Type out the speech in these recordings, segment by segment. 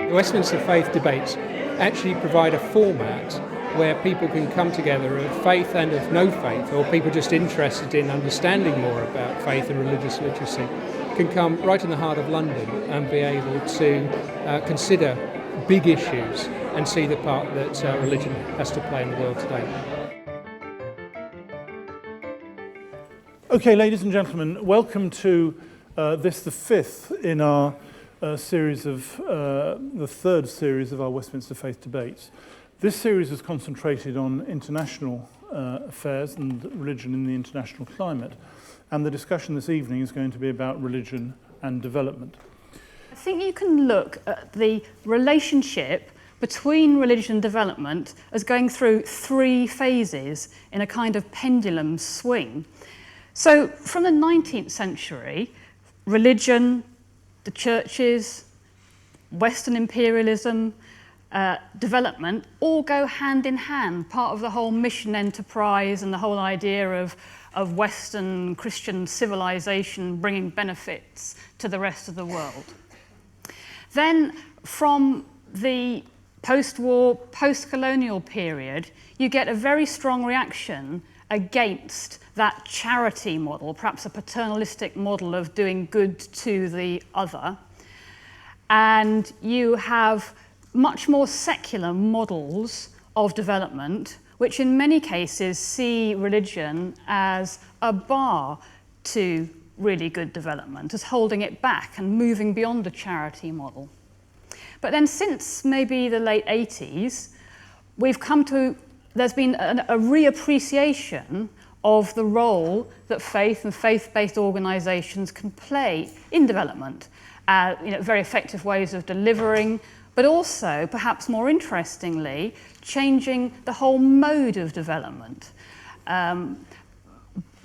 The Westminster Faith Debates actually provide a format where people can come together of faith and of no faith, or people just interested in understanding more about faith and religious literacy, can come right in the heart of London and be able to consider big issues and see the part that religion has to play in the world today. Okay, ladies and gentlemen, welcome to the fifth in our series of the third series of our Westminster Faith Debates. This series is concentrated on international affairs and religion in the international climate, and the discussion this evening is going to be about religion and development. I think you can look at the relationship between religion and development as going through three phases in a kind of pendulum swing. So from the 19th century, religion, the churches, Western imperialism, development all go hand in hand, part of the whole mission enterprise and the whole idea of Western Christian civilization bringing benefits to the rest of the world. Then from the post-war, post-colonial period, you get a very strong reaction against that charity model, perhaps a paternalistic model of doing good to the other. And you have much more secular models of development, which in many cases see religion as a bar to really good development, as holding it back and moving beyond a charity model. But then since maybe the late 80s, there's been a reappreciation of the role that faith and faith-based organisations can play in development. Very effective ways of delivering, but also, perhaps more interestingly, changing the whole mode of development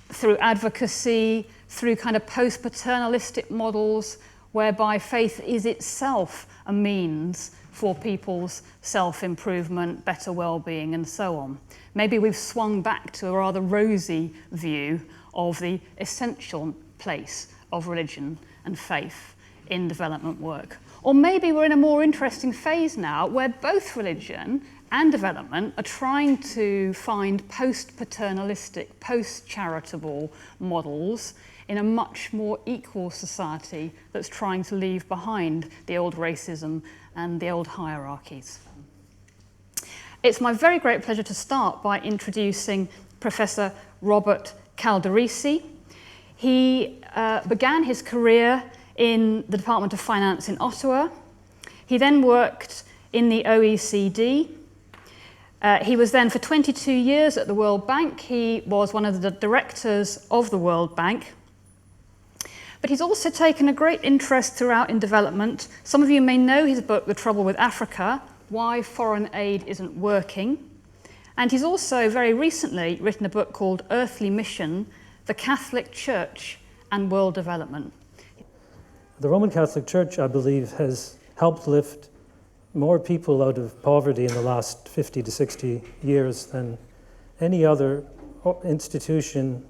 through advocacy, through kind of post-paternalistic models, whereby faith is itself a means for people's self-improvement, better well-being, and so on. Maybe we've swung back to a rather rosy view of the essential place of religion and faith in development work. Or maybe we're in a more interesting phase now where both religion and development are trying to find post-paternalistic, post-charitable models in a much more equal society that's trying to leave behind the old racism and the old hierarchies. It's my very great pleasure to start by introducing Professor Robert Calderisi. He began his career in the Department of Finance in Ottawa. He then worked in the OECD. He was then for 22 years at the World Bank. He was one of the directors of the World Bank. But he's also taken a great interest throughout in development. Some of you may know his book, The Trouble with Africa, Why Foreign Aid Isn't Working. And he's also very recently written a book called Earthly Mission, The Catholic Church and World Development. The Roman Catholic Church, I believe, has helped lift more people out of poverty in the last 50 to 60 years than any other institution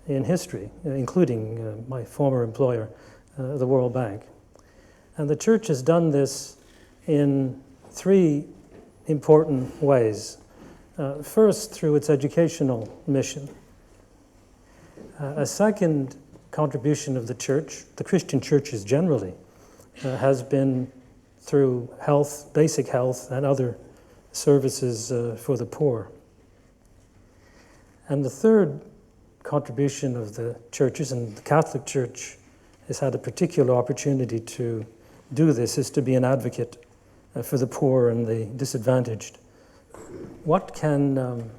in history, including my former employer, the World Bank. And the Church has done this in three important ways. First, through its educational mission. A second contribution of the Church, the Christian churches generally, has been through health, basic health, and other services for the poor. And the third contribution of the churches, and the Catholic Church has had a particular opportunity to do this, is to be an advocate for the poor and the disadvantaged. What can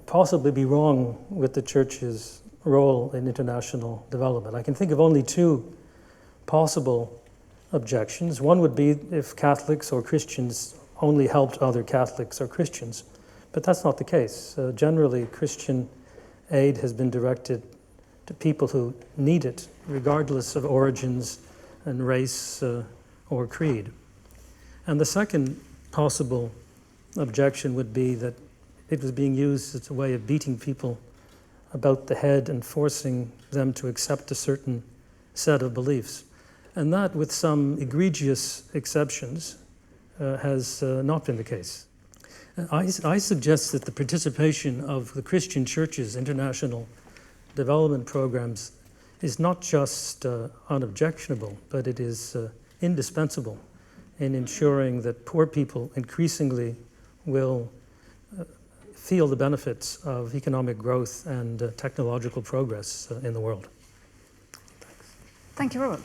possibly be wrong with the Church's role in international development? I can think of only two possible objections. One would be if Catholics or Christians only helped other Catholics or Christians, but that's not the case. Generally, Christian aid has been directed to people who need it, regardless of origins and race or creed. And the second possible objection would be that it was being used as a way of beating people about the head and forcing them to accept a certain set of beliefs. And that, with some egregious exceptions, has not been the case. I suggest that the participation of the Christian churches' international development programs is not just unobjectionable, but it is indispensable in ensuring that poor people increasingly will feel the benefits of economic growth and technological progress in the world. Thank you, Robert.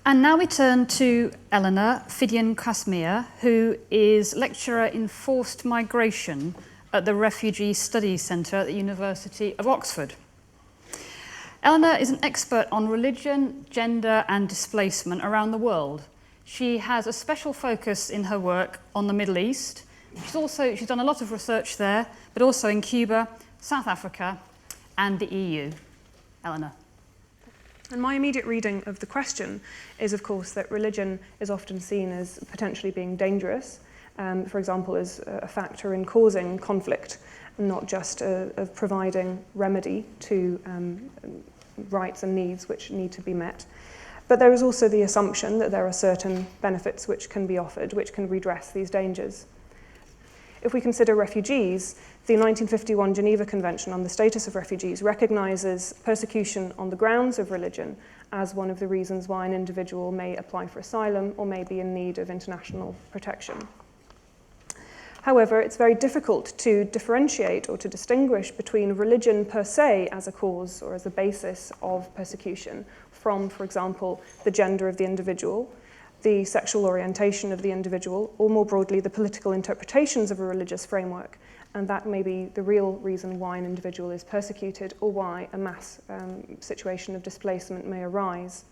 And now we turn to Elena Fiddian-Qasmiyeh, who is lecturer in forced migration at the Refugee Studies Centre at the University of Oxford. Elena is an expert on religion, gender and displacement around the world. She has a special focus in her work on the Middle East. She's done a lot of research there, but also in Cuba, South Africa and the EU. Elena. And my immediate reading of the question is, of course, that religion is often seen as potentially being dangerous, for example, as a factor in causing conflict, not just of providing remedy to rights and needs which need to be met. But there is also the assumption that there are certain benefits which can be offered, which can redress these dangers. If we consider refugees, the 1951 Geneva Convention on the Status of Refugees recognises persecution on the grounds of religion as one of the reasons why an individual may apply for asylum or may be in need of international protection. However, it's very difficult to differentiate or to distinguish between religion per se as a cause or as a basis of persecution from, for example, the gender of the individual, the sexual orientation of the individual, or more broadly, the political interpretations of a religious framework. And that may be the real reason why an individual is persecuted or why a mass situation of displacement may arise.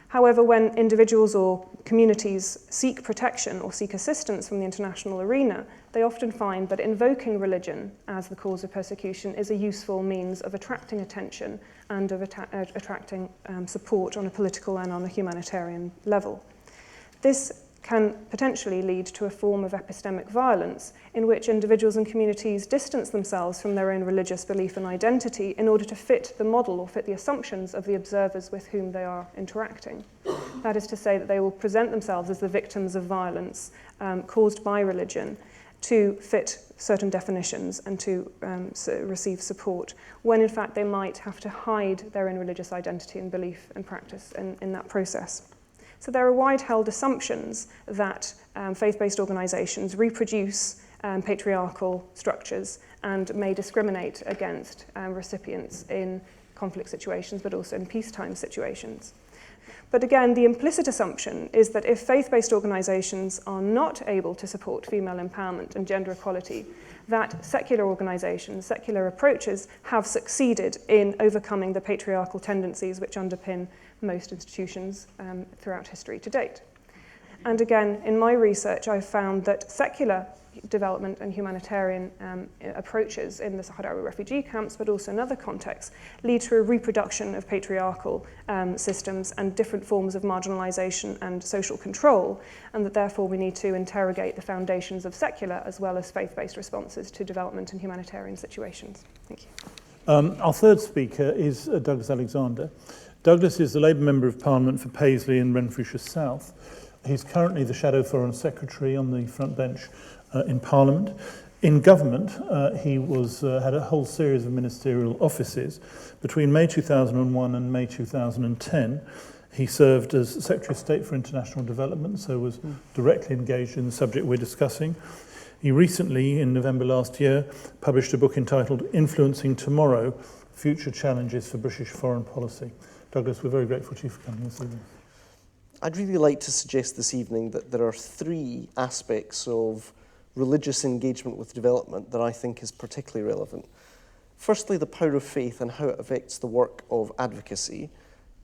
However, when individuals or communities seek protection or seek assistance from the international arena, they often find that invoking religion as the cause of persecution is a useful means of attracting attention and of attracting support on a political and on a humanitarian level. This can potentially lead to a form of epistemic violence in which individuals and communities distance themselves from their own religious belief and identity in order to fit the model or fit the assumptions of the observers with whom they are interacting. That is to say that they will present themselves as the victims of violence caused by religion to fit certain definitions and to receive support, when in fact they might have to hide their own religious identity and belief and practice in that process. So there are wide-held assumptions that faith-based organisations reproduce patriarchal structures and may discriminate against recipients in conflict situations, but also in peacetime situations. But again, the implicit assumption is that if faith-based organisations are not able to support female empowerment and gender equality, that secular organisations, secular approaches have succeeded in overcoming the patriarchal tendencies which underpin most institutions throughout history to date. And again, in my research, I've found that secular development and humanitarian approaches in the Sahrawi refugee camps, but also in other contexts, lead to a reproduction of patriarchal systems and different forms of marginalisation and social control, and that therefore we need to interrogate the foundations of secular as well as faith-based responses to development and humanitarian situations. Thank you. Our third speaker is Douglas Alexander. Douglas is the Labour Member of Parliament for Paisley and Renfrewshire South. He's currently the Shadow Foreign Secretary on the front bench in Parliament. In government, he had a whole series of ministerial offices. Between May 2001 and May 2010, he served as Secretary of State for International Development, so was directly engaged in the subject we're discussing. He recently, in November last year, published a book entitled Influencing Tomorrow, Future Challenges for British Foreign Policy. Douglas, we're very grateful to you for coming this evening. I'd really like to suggest this evening that there are three aspects of religious engagement with development that I think is particularly relevant. Firstly, the power of faith and how it affects the work of advocacy.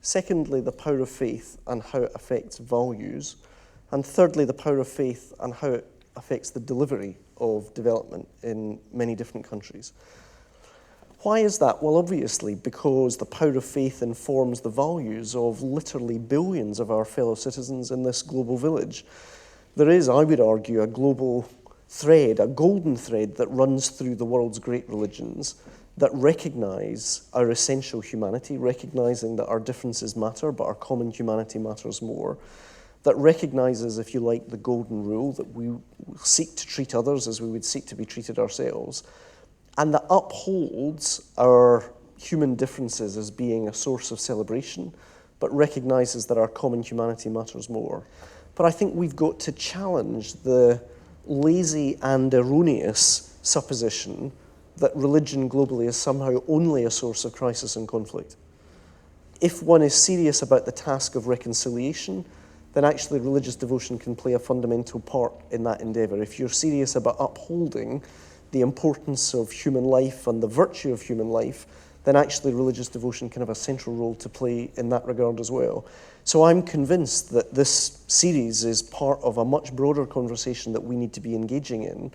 Secondly, the power of faith and how it affects values. And thirdly, the power of faith and how it affects the delivery of development in many different countries. Why is that? Well, obviously, because the power of faith informs the values of literally billions of our fellow citizens in this global village. There is, I would argue, a global thread, a golden thread that runs through the world's great religions, that recognise our essential humanity, recognising that our differences matter, but our common humanity matters more, that recognises, if you like, the golden rule, that we seek to treat others as we would seek to be treated ourselves, and that upholds our human differences as being a source of celebration, but recognises that our common humanity matters more. But I think we've got to challenge the lazy and erroneous supposition that religion globally is somehow only a source of crisis and conflict. If one is serious about the task of reconciliation, then actually religious devotion can play a fundamental part in that endeavour. If you're serious about upholding the importance of human life and the virtue of human life, then actually religious devotion can have a central role to play in that regard as well. So I'm convinced that this series is part of a much broader conversation that we need to be engaging in,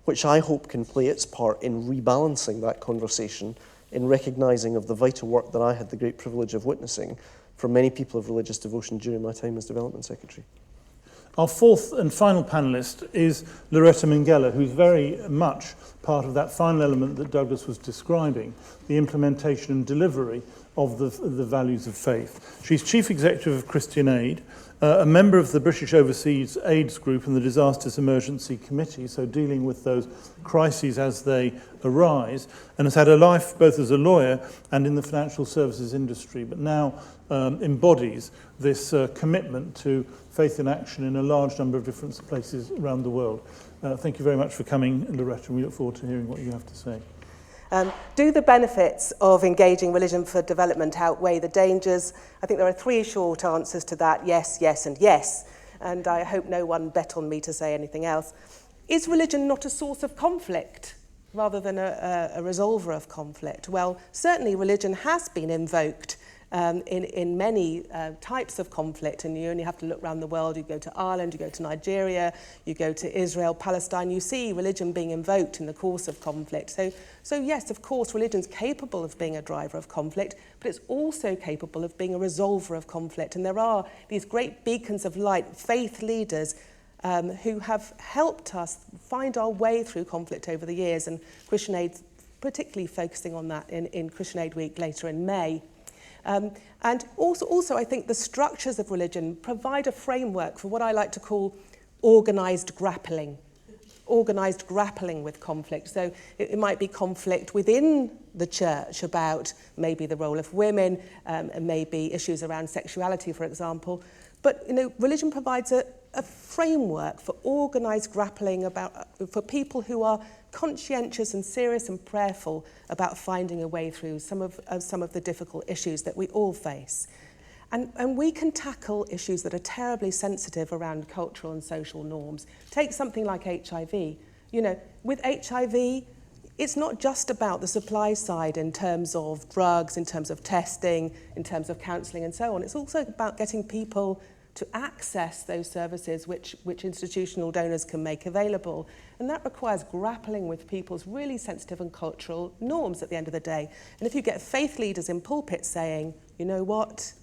which I hope can play its part in rebalancing that conversation, in recognising of the vital work that I had the great privilege of witnessing from many people of religious devotion during my time as Development Secretary. Our fourth and final panellist is Loretta Minghella, who's very much part of that final element that Douglas was describing, the implementation and delivery of the values of faith. She's Chief Executive of Christian Aid, a member of the British Overseas AIDS Group and the Disasters Emergency Committee, so dealing with those crises as they arise, and has had a life both as a lawyer and in the financial services industry, but now embodies this commitment to faith in action in a large number of different places around the world. Thank you very much for coming, Loretta, and we look forward to hearing what you have to say. Do the benefits of engaging religion for development outweigh the dangers? I think there are three short answers to that: yes, yes, and yes. And I hope no one bet on me to say anything else. Is religion not a source of conflict rather than a resolver of conflict? Well, certainly religion has been invoked in many types of conflict, and you only have to look around the world. You go to Ireland, you go to Nigeria, you go to Israel, Palestine, you see religion being invoked in the course of conflict. So yes, of course, religion's capable of being a driver of conflict, but it's also capable of being a resolver of conflict. And there are these great beacons of light, faith leaders, who have helped us find our way through conflict over the years, and Christian Aid particularly focusing on that in Christian Aid Week later in May. And also, I think the structures of religion provide a framework for what I like to call organised grappling with conflict. So it might be conflict within the church about maybe the role of women, and maybe issues around sexuality, for example. But religion provides a framework for organised grappling for people who are conscientious and serious and prayerful about finding a way through some of the difficult issues that we all face. And we can tackle issues that are terribly sensitive around cultural and social norms. Take something like HIV. With HIV, it's not just about the supply side in terms of drugs, in terms of testing, in terms of counselling and so on. It's also about getting people to access those services which institutional donors can make available. And that requires grappling with people's really sensitive and cultural norms at the end of the day. And if you get faith leaders in pulpits saying, you know what,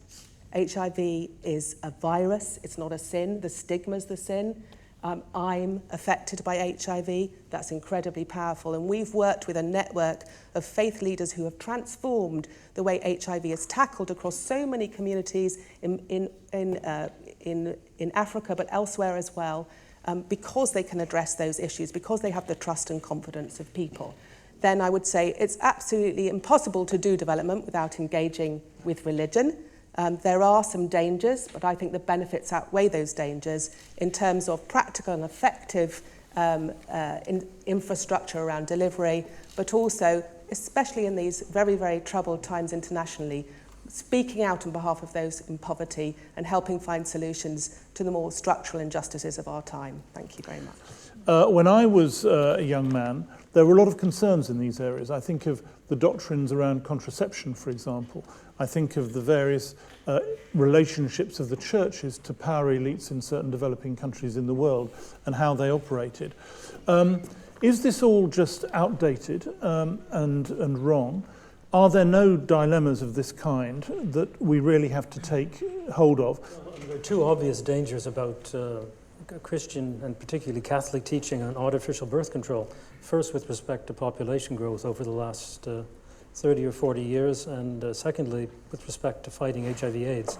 HIV is a virus, it's not a sin, the stigma's the sin, I'm affected by HIV, that's incredibly powerful. And we've worked with a network of faith leaders who have transformed the way HIV is tackled across so many communities in Africa, but elsewhere as well, because they can address those issues, because they have the trust and confidence of people. Then I would say it's absolutely impossible to do development without engaging with religion. There are some dangers, but I think the benefits outweigh those dangers in terms of practical and effective infrastructure around delivery, but also, especially in these very, very troubled times internationally, speaking out on behalf of those in poverty and helping find solutions to the more structural injustices of our time. Thank you very much. When I was a young man, there were a lot of concerns in these areas. I think of the doctrines around contraception, for example. I think of the various relationships of the churches to power elites in certain developing countries in the world and how they operated. Is this all just outdated and wrong? Are there no dilemmas of this kind that we really have to take hold of? There are two obvious dangers about Christian and particularly Catholic teaching on artificial birth control. First, with respect to population growth over the last 30 or 40 years, and secondly, with respect to fighting HIV/AIDS.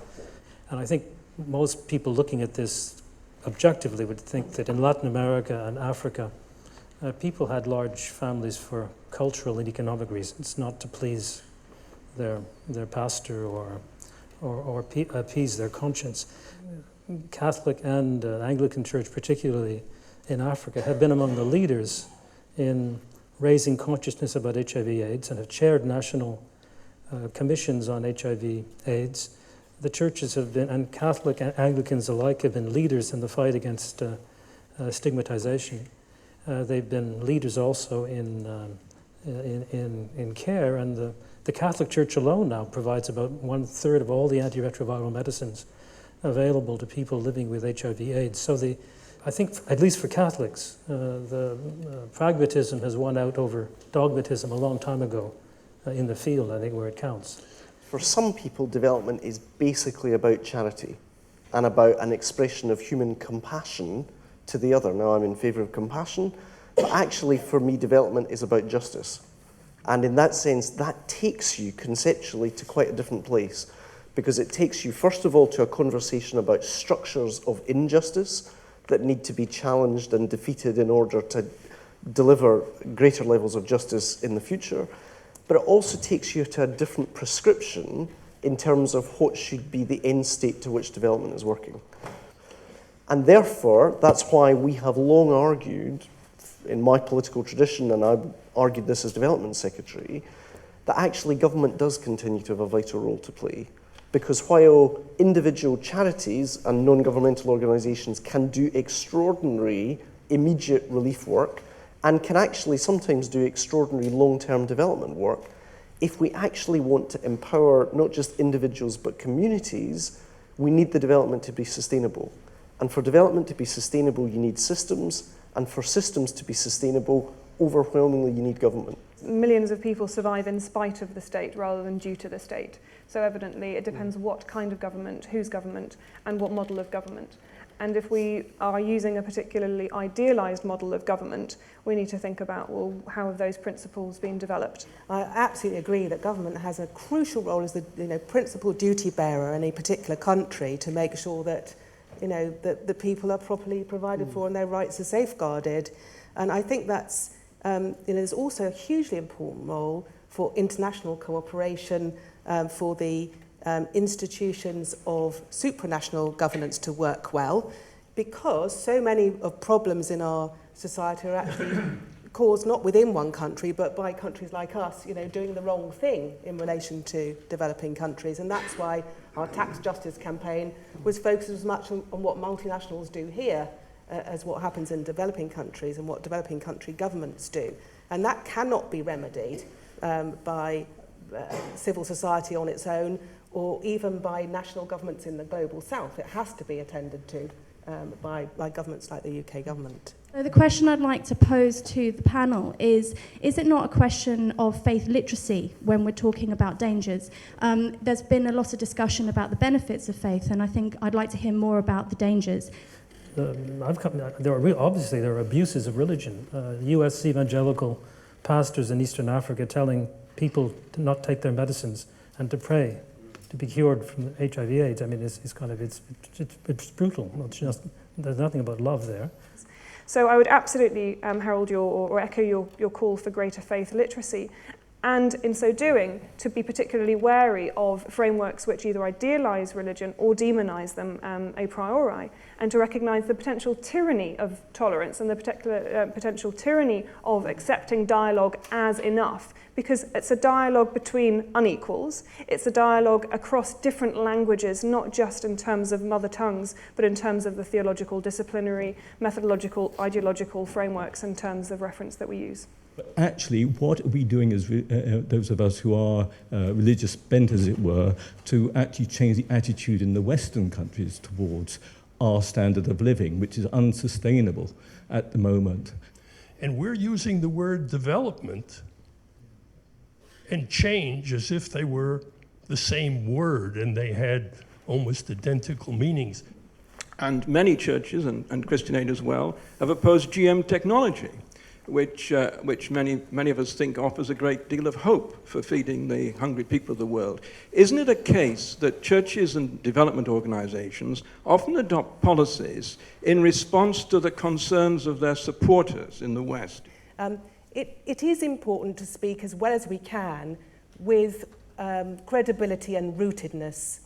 And I think most people looking at this objectively would think that in Latin America and Africa, people had large families for cultural and economic reasons, not to please their pastor or appease their conscience. Catholic and Anglican Church, particularly in Africa, have been among the leaders in raising consciousness about HIV/AIDS and have chaired national commissions on HIV/AIDS. The churches have been, and Catholic and Anglicans alike, have been leaders in the fight against stigmatization. They've been leaders also in care, and the Catholic Church alone now provides about 1/3 of all the antiretroviral medicines available to people living with HIV/AIDS. So I think, at least for Catholics, the pragmatism has won out over dogmatism a long time ago in the field, I think, where it counts. For some people, development is basically about charity and about an expression of human compassion to the other. Now, I'm in favour of compassion, but actually, for me, development is about justice. And in that sense, that takes you conceptually to quite a different place, because it takes you, first of all, to a conversation about structures of injustice that need to be challenged and defeated in order to deliver greater levels of justice in the future. But it also takes you to a different prescription in terms of what should be the end state to which development is working. And therefore, that's why we have long argued, in my political tradition, and I argued this as Development Secretary, that actually government does continue to have a vital role to play. Because while individual charities and non-governmental organisations can do extraordinary immediate relief work, and can actually sometimes do extraordinary long-term development work, if we actually want to empower not just individuals but communities, we need the development to be sustainable. And for development to be sustainable, you need systems, and for systems to be sustainable, overwhelmingly you need government. Millions of people survive in spite of the state rather than due to the state. So evidently it depends what kind of government, whose government, and what model of government. And if we are using a particularly idealised model of government, we need to think about, well, how have those principles been developed? I absolutely agree that government has a crucial role as the principal duty bearer in a particular country to make sure that that the people are properly provided for and their rights are safeguarded. And I think that's there's also a hugely important role for international cooperation, for the institutions of supranational governance to work well, because so many of problems in our society are actually caused not within one country, but by countries like us, doing the wrong thing in relation to developing countries. And that's why our tax justice campaign was focused as much on what multinationals do here as what happens in developing countries and what developing country governments do. And that cannot be remedied by civil society on its own, or even by national governments in the global south. It has to be attended to by governments like the UK government. So the question I'd like to pose to the panel is it not a question of faith literacy when we're talking about dangers? There's been a lot of discussion about the benefits of faith, and I think I'd like to hear more about the dangers. Obviously there are abuses of religion. US evangelical pastors in Eastern Africa telling people to not take their medicines and to pray to be cured from HIV/AIDS. I mean, it's brutal. There's nothing about love there. So I would absolutely herald or echo your call for greater faith literacy, and in so doing, to be particularly wary of frameworks which either idealise religion or demonise them a priori, and to recognise the potential tyranny of tolerance and the potential tyranny of accepting dialogue as enough, because it's a dialogue between unequals, it's a dialogue across different languages, not just in terms of mother tongues, but in terms of the theological, disciplinary, methodological, ideological frameworks and terms of reference that we use. Actually, what are we doing as those of us who are religious bent, as it were, to actually change the attitude in the Western countries towards our standard of living, which is unsustainable at the moment? And we're using the word development and change as if they were the same word and they had almost identical meanings. And many churches, and Christian Aid as well, have opposed GM technology. which many of us think offers a great deal of hope for feeding the hungry people of the world. Isn't it a case that churches and development organizations often adopt policies in response to the concerns of their supporters in the West? It is important to speak as well as we can with credibility and rootedness.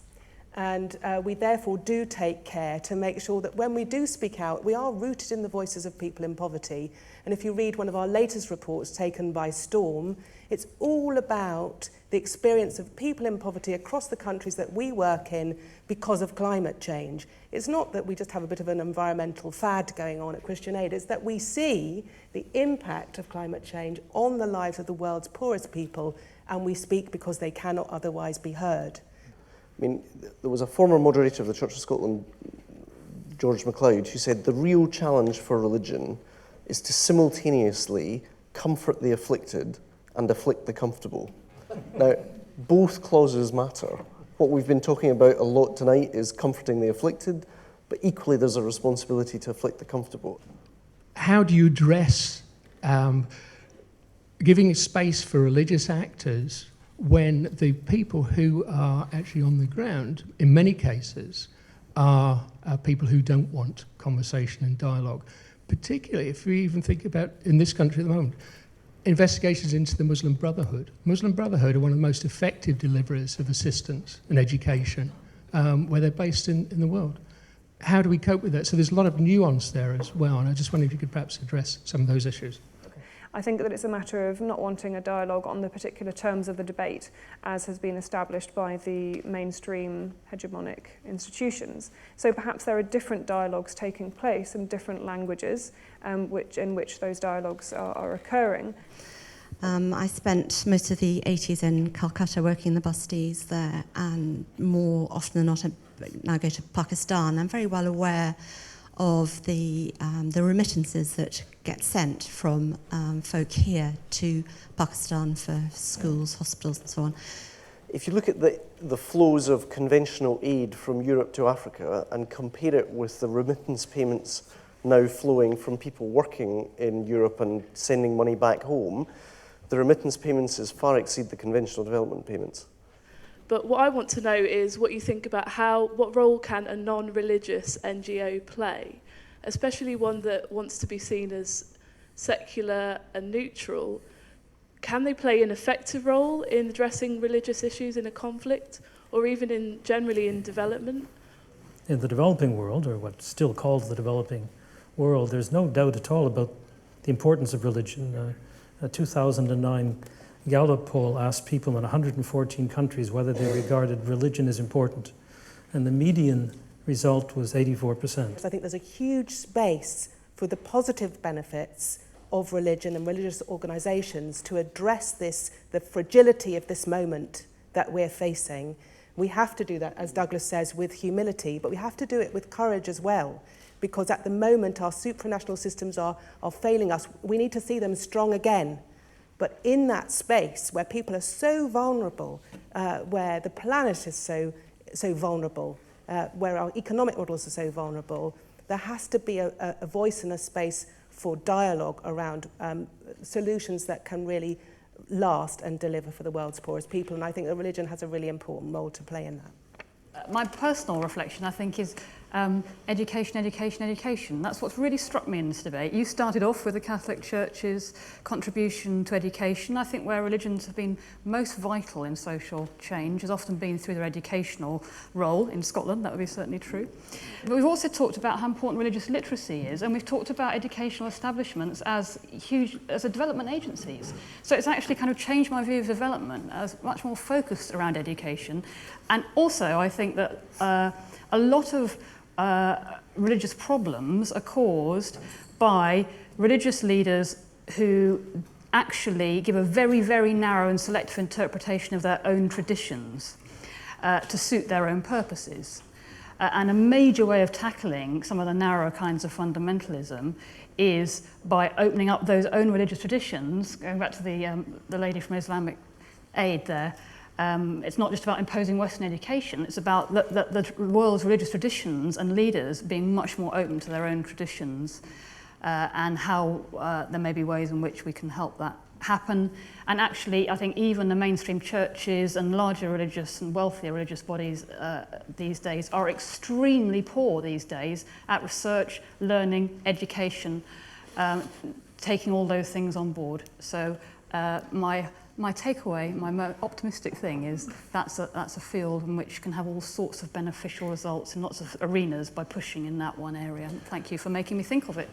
And we therefore do take care to make sure that when we do speak out, we are rooted in the voices of people in poverty. And if you read one of our latest reports taken by storm, it's all about the experience of people in poverty across the countries that we work in because of climate change. It's not that we just have a bit of an environmental fad going on at Christian Aid, it's that we see the impact of climate change on the lives of the world's poorest people, and we speak because they cannot otherwise be heard. I mean, there was a former moderator of the Church of Scotland, George MacLeod, who said the real challenge for religion is to simultaneously comfort the afflicted and afflict the comfortable. Now, both clauses matter. What we've been talking about a lot tonight is comforting the afflicted, but equally there's a responsibility to afflict the comfortable. How do you address giving space for religious actors when the people who are actually on the ground, in many cases, are people who don't want conversation and dialogue? Particularly if we even think about, in this country at the moment, investigations into the Muslim Brotherhood. Muslim Brotherhood are one of the most effective deliverers of assistance and education where they're based in the world. How do we cope with that? So there's a lot of nuance there as well, and I just wonder if you could perhaps address some of those issues. I think that it's a matter of not wanting a dialogue on the particular terms of the debate as has been established by the mainstream hegemonic institutions. So perhaps there are different dialogues taking place and different languages in which those dialogues are occurring. I spent most of the 80s in Calcutta working in the busties there, and more often than not I now go to Pakistan. I'm very well aware of the remittances that get sent from folk here to Pakistan for schools, hospitals and so on. If you look at the flows of conventional aid from Europe to Africa and compare it with the remittance payments now flowing from people working in Europe and sending money back home, the remittance payments far exceed the conventional development payments. But what I want to know is what you think about what role can a non-religious NGO play, especially one that wants to be seen as secular and neutral. Can they play an effective role in addressing religious issues in a conflict, or even generally in development? In the developing world, or what's still called the developing world, there's no doubt at all about the importance of religion. A 2009 Gallup poll asked people in 114 countries whether they regarded religion as important, and the median result was 84%. I think there's a huge space for the positive benefits of religion and religious organisations to address the fragility of this moment that we're facing. We have to do that, as Douglas says, with humility, but we have to do it with courage as well, because at the moment our supranational systems are failing us. We need to see them strong again. But in that space where people are so vulnerable, where the planet is so vulnerable, where our economic models are so vulnerable, there has to be a voice and a space for dialogue around solutions that can really last and deliver for the world's poorest people. And I think that religion has a really important role to play in that. My personal reflection, I think, is education, education, education. That's what's really struck me in this debate. You started off with the Catholic Church's contribution to education. I think where religions have been most vital in social change has often been through their educational role. In Scotland, that would be certainly true. But we've also talked about how important religious literacy is, and we've talked about educational establishments as development agencies. So it's actually kind of changed my view of development as much more focused around education. And also, I think that a lot of religious problems are caused by religious leaders who actually give a very, very narrow and selective interpretation of their own traditions to suit their own purposes. And a major way of tackling some of the narrower kinds of fundamentalism is by opening up those own religious traditions, going back to the lady from Islamic Aid there. It's not just about imposing Western education, it's about the world's religious traditions and leaders being much more open to their own traditions. and how there may be ways in which we can help that happen. And actually, I think even the mainstream churches and larger religious and wealthier religious bodies these days are extremely poor these days at research, learning, education, taking all those things on board. So my takeaway, my more optimistic thing is that's a field in which can have all sorts of beneficial results in lots of arenas by pushing in that one area. And thank you for making me think of it.